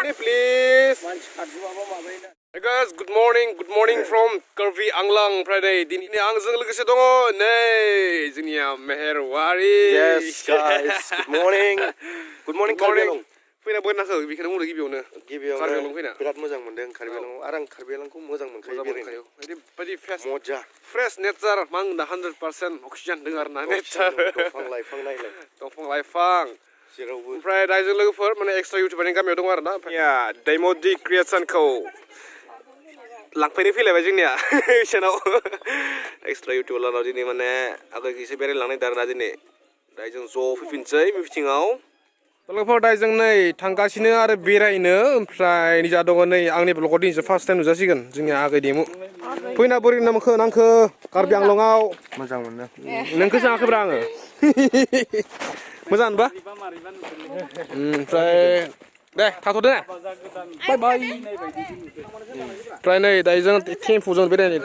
money, please. Hey guys, good morning from Gwrbw Anglang Friday. Dini angzeng logoसे dङ नै जोंनिया मेहेरवारि. Yes guys, good morning Khungur. फैना बोनाखौ बेखौनो बुंदों गिबियावनो गिबियावनो बिराद मोजां मोनदों Khungur आरो आं Khungur मोजां मोनखायो बेरायनो ओरैबायदि मजा फ्रेश नेचार मा होनदा 100% अक्सिजेन दङ आरोना नेचार दंफां लाइफां नायलाय दंफां लाइफां जेरावबो ओमफ्राय दाइजों लोगोफोर माने एक्सट्रा इउटिउबारनि गामियाव दङ आरोना दैम'दि क्रिएशनखौ लांफैनो फैलायबाय जोंनिया बिसोरनाव एक्सट्रा इउटिउब लानाव दिनै माने आगोल एसे बेरायलांनाय दारना दिनै दाइजों ज' फैफिनसै मिटिङाव लोगोफोर दाइजों नै थांगासिनो आरो बेरायनो ओमफ्राय निजा दङ नै आंनि ब्लगआव दिनैसो फार्स्ट टाइम नुजासिगोन जोंनिया आगै दैमु फैना बोरै नामखौ नांखो Gwrbw Anglangआव मोजां मोनो नोंखौ सोङाखैब्रा आङो मोजां होनबा ओमफ्राय दे थाथ'दो बाय बाय ओमफ्राय नै दाइजों टेम्प'जों बेरायनो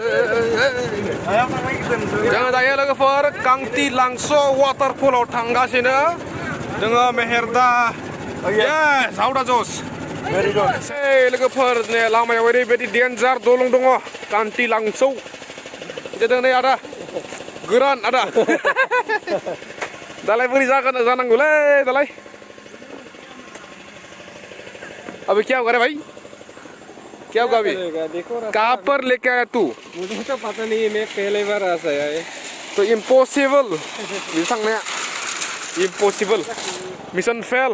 जोङो दायो लोगोफोर Kangtilangso वाटारफलाव थांगासिनो जोङो मेहेरदा yes हावदा जस very good लोगोफोर नै लामायाव ओरैबायदि डेन्जार दलं दङ Kangtilangso देदों नै आदा गोरान आदा दालाय बोरै जानांगौलै दालाय अभी क्या होगा रे भाई क्या होगा अभी कहाँ पर लेके आया तू मुझे तो पता नहीं मैं पहले बार आ आया है तो इम्पॉसिबल बिथांनाया इम्पॉसिबल मिशन फेल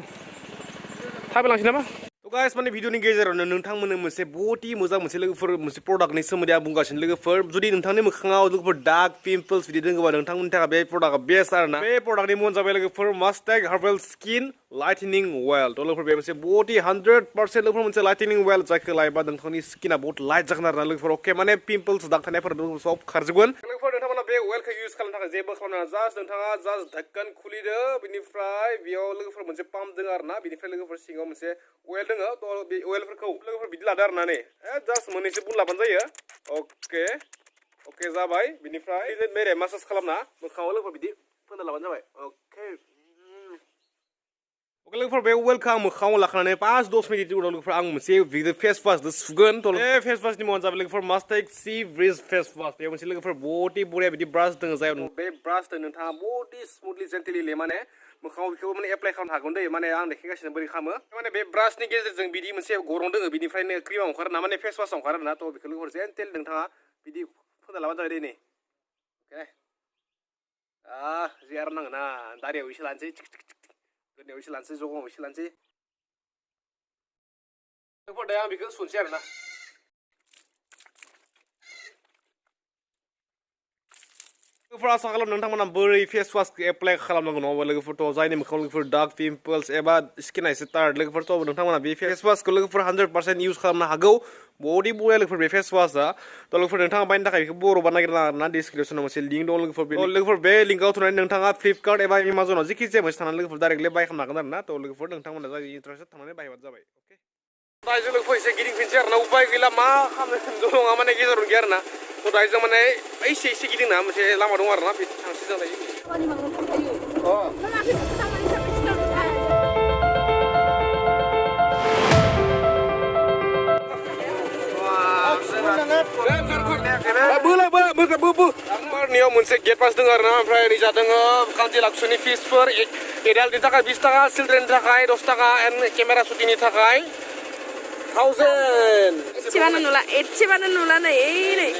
थाबे लांसै नामा तो गाइस माने भिडिअनि गेजेरावनो नोंथांमोननो मोनसे बहुतै मोजां मोनसे लोगोफोर मोनसे प्रडाक्टनि सोमोन्दै आं बुंगासिनो लोगोफोर जुदि नोंथांनि मोखाङाव लोगोफोर दाग पिम्पल्स बिदि दङबा नोंथांमोननि थाखाय बे प्रडाक्टआ बेस्ट आरोना बे प्रडाक्टनि मुङानो जाबाय लोगोफोर मास्टेक हार्बेल स्किन लाइटनिं वेल तो लोगोफोर बे मोनसे बहुतै 100% लोगोफोर मोनसे लाइटनिं वेल जायखौ लायोबा नोंथांनि स्किना बहुत लाइट जागोन आरोना लोगोफोर अके माने पिम्पल्स दाग थानायफोर सब खारजोबगोन लोगोफोर नोंथांमोना बे वेलखौ इउज खालामनो थाखाय जेबो खालामनाङा नोंथाङा जास्ट ढक्कन खुलिदो बिनिफ्राय बेयाव लोगोफोर मोनसे पाम्प दङ आरोना बिनिफ्राय लोगोफोर सिङाव मोनसे वेल दङ तो बे वेलफोरखौ लोगोफोर बिदि लादो आरोना नै जास्ट मोननैसो बुन लाबानो जायो अके जाबाय बिनिफ्राय मेरे मासाज खालामना मोखाङाव लोगोफोर बिदि फोनना लाबानो जाबाय अके लोगोफोर बे वेलखौ आं मोखाङाव लाखानानै 5-10 मिनिटनि उनाव लोगोफोर आं मोनसे फेस वाशजों सुगोन तो बे फेस वाशनि मुङानो जाबाय लोगोफोर मास्टेक सी ब्रिज फेस वाश बे मोनसे लोगोफोर बहुतै बरिया बिदि ब्रास दङ जाय बे ब्रासजों नोंथाङा बहुतै स्मुथलि जेन्टेलि माने मोखाङाव बेखौ माने एप्लाइ खालामनो हागोन दै माने आं देखायगासिनो बोरै खालामो माने बे ब्रासनि गेजेरजों बिदि मोनसे गरं दङ बिनिफ्रायनो क्रिमा ओंखारो ना माने फेस वाश ओंखारो ना तो बेखौ लोगोफोर जेन्टेल नोंथाङा बिदि फोनना लाबानो जाबाय दै नै अके जियार नाङो ना दारियाव एसे लानोसै गोदनायाव एसे लानोसै जगङाव एसे लानोसै लोगोफोर दायो आं बेखौ सुनसै आरोना लोगोफोर आसा खालाम नोंथांमोना बोरै फेस वाशखौ एप्लाइ खालामनांगौ नङाबा लोगोफोरथ' जायनि मोखाङाव लोगोफोर दाग पिम्पल्स एबा स्किना एसे टार्ड लोगोफोरथ' नोंथांमोना बे फेस वाशखौ लोगोफोर 100% इउज खालामनो हागौ बडि बया लोगोफोर बे फेस वाशआ तो लोगोफोर नोंथाङा बायनो थाखाय बेखौ बर'बा नागिरना आरोना डिसक्रिपसनाव मोनसे लिंक दं लोगोफोर बे लिंकआव थुनानै नोंथाङा फ्लिपकार्ट एबा एमाजनाव जेखि जाया मोनसे थानानै लोगोफोर डाइरेक्टलि बाय खालामनो हागोन आरोना तो लोगोफोर नोंथांमोना जाय इन्टारेस्टेड थांनानै बायबानो जाबाय अके दाइजों लोगोफोर एसे गिदिंफिनसै आरोना उपाय गैला मा खालामनो दङ माने गेजेराव गैया आरोना तो दाइजों माने एसे गिदिंना मोनसे लामा दं आरोना बे थांसै जों दायो बोलाय मोनसे गेट पास दङ आरोना ओमफ्राय रिजा दङ Kangtilangsoनि फिसफोर एडाल्टनि थाखाय 20 थाखा चिल्ड्रेननि थाखाय 10 थाखा एन्ड केमेरा शुटिंनि थाखाय 1000 एसेबानो नुला नै नै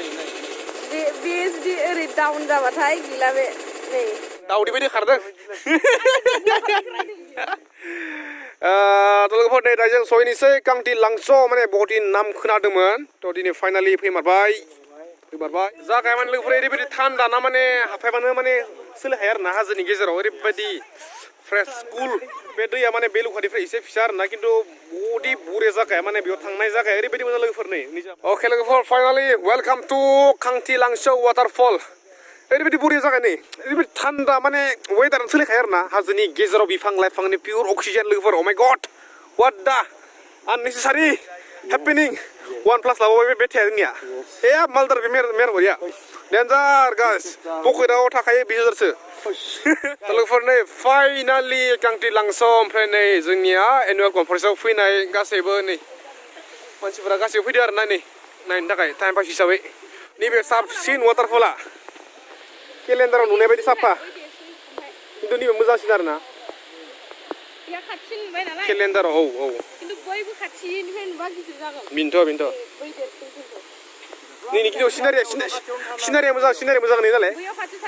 बे जुदि ओरै डाउन जाबाथाय गैला बे नै दाउदै बायदि खारदों तो लोगोफोर नै दाइजों सहैनोसै Kangtilangso माने बहुत नाम खोनादोंमोन तो दिनै फाइनालि फैमारबाय जागाया माने लोगोफोर ओरैबायदि थान्दा ना माने हाबफायबानो माने सोलिखायो आरोना हाजोनि गेजेराव ओरैबायदि फ्रेश कुल बे दैया माने बेलुखानिफ्राय एसे फिसा आरोना खिन्थु बहुतै बुरे जागाया माने बेयाव थांनाय जागाया ओरैबायदि मोजां लोगोफोर नै अके लोगोफोर finally welcome to Kangtilangso waterfall ओरैबायदि बुरे जागाया नै ओरैबायदि थान्दा माने वेदारानो सोलिखायो आरोना हाजोनि गेजेराव बिफां लाइफांनि पियर अक्सिजेन लोगोफोर अ माय गड व्हाट दा आननेसेसारि हेपेनिं 1+ लाबावबाय बे बेथाया जोंनिया मालदार बे मेर बरिया डेन्जार गाइस पकेटाव थाखायो 20,000सो लोगोफोर नै फाइनालि कांटिलांसो ओमफ्राय नै जोंनिया एनुवेल कनफारेन्सआव फैनाय गासैबो नै मानसिफोरा गासैबो फैदो आरोना नै नायनो थाखाय टाइम पास हिसाबै नैबे साबसिन वाटारफला केलेन्डाराव नुनाय बायदि साफा खिन्थु नैबे मोजांसिन आरोना केलेन्डाराव औ बेनोथ' नैनि खिन्थु सिनारिया मोजां नै नालाय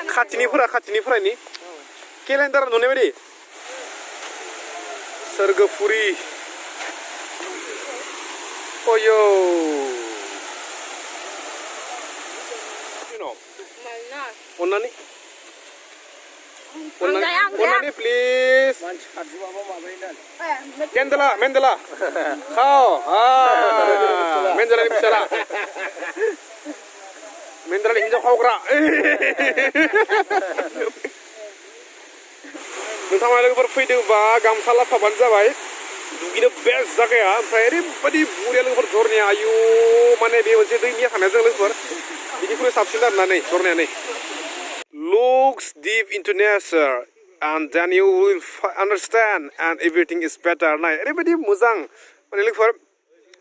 खाथिनिफ्रायनि केलेन्डाराव नुनाय बायदि सोरगोफुरि अयो अन्नानै प्लिज मेन्देला खाव मेन्देलानि फिसाला मेन्देलानि हिन्जाव खावग्रा नोंथाङा लोगोफोर फैदोंबा गामसा लाफाबानो जाबाय दुगैनो बेस्ट जागाया ओमफ्राय ओरैबायदि बुरिया लोगोफोर झरनाया आयु माने बे मोनसे दैनिया थानायजों लोगोफोर बिनिख्रुइ साबसिन आरोना नै झरनाया नै looks deep into nature and then you will understand and everything is better नाय ओरैबायदि मोजां माने लोगोफोर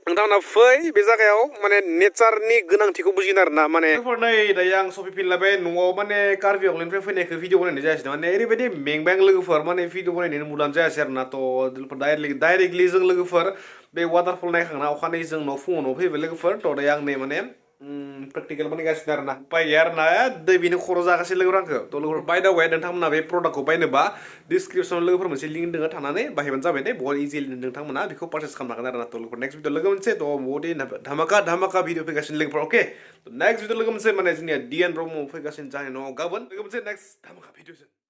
नोंथांमोना फै बे जायगायाव माने नेचारनि गोनांथिखौ बुजिनो आरोना माने लोगोफोर नै दायो आं सफैफिनलायबाय न'आव माने कार्बि आंलंनिफ्राय फैनायखौ भिडिअ बानायनाय जायासै माने ओरैबायदि मेंबाय आं लोगोफोर माने भिडिअ बानायनायनि मुदानो जायासै आरोना थ' डाइरेक्टलि जों लोगोफोर बे वाटारफल नायखांना अखानायै जों न'आव फुङाव न'आव फैबाय लोगोफोर थ' दायो आं नै माने प्रेक्टिकेल बानायगासिनो आरोना उपाय गैया आरोना दै बेनो खर' जागासिनो लोगोफोर आंखौ थ' लोगोफोर बाय दा वे नोंथांमोना बे प्रडाक्टखौ बायनोबा डिसक्रिपसनाव लोगोफोर मोनसे लिंक दङ थांनानै बाहायबानो जाबाय दे बहुत इजिलि नोंथांमोना बेखौ पारचेस खालामनो हागोन आरोना थ' लोगोफोर नेक्स्ट भिडिअ लोगो मोनसे थ' बहुत धामाका भिडिअ फैगासिनो लोगोफोर अके नेक्स्ट भिडिअ लोगो मोनसे माने जोंनिया डिएन ब्रह्म फैगासिनो जानाय न'आव गाबोन लोगो मोनसे नेक्स्ट धामाका भिडिअ